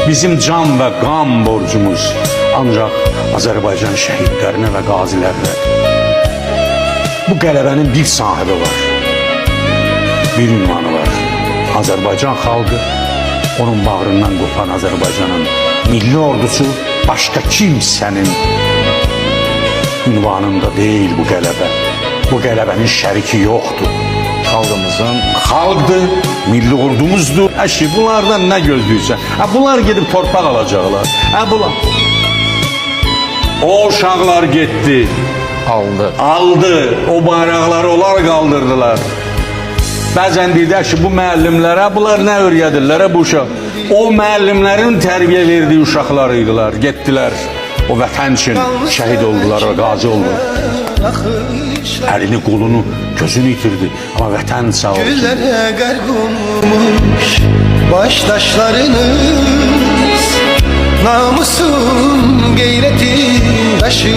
Bizim can və qan borcumuz ancaq Azərbaycan şəhidlərinə və qazilərlə. Bu qələbənin bir sahibi var, bir ünvanı var. Azərbaycan xalqı, onun bağrından qopan Azərbaycanın milli ordusu başqa kimsənin ünvanında deyil bu qələbə. Bu qələbənin şəriki yoxdur. Xalqdır, milli ordumuzdur. Əşi, bunlardan nə gözləyirsən? Bunlar gedib torpaq alacaqlar. Bunlar. O uşaqlar getdi. Aldı. O bayraqları onlar qaldırdılar. Bəzən deyirlər ki, bu müəllimlərə bunlar nə öyrədirlər bu uşaq? O müəllimlərin tərbiyə verdiyi uşaqlar idilər, getdilər. O vətən üçün şəhid oldular və qazi oldular. Əlini, qolunu, gözünü itirdi. Amma vətən sağ olsun. Güllere garg olmuş baştaşlarınız, namusun gayretin taşı.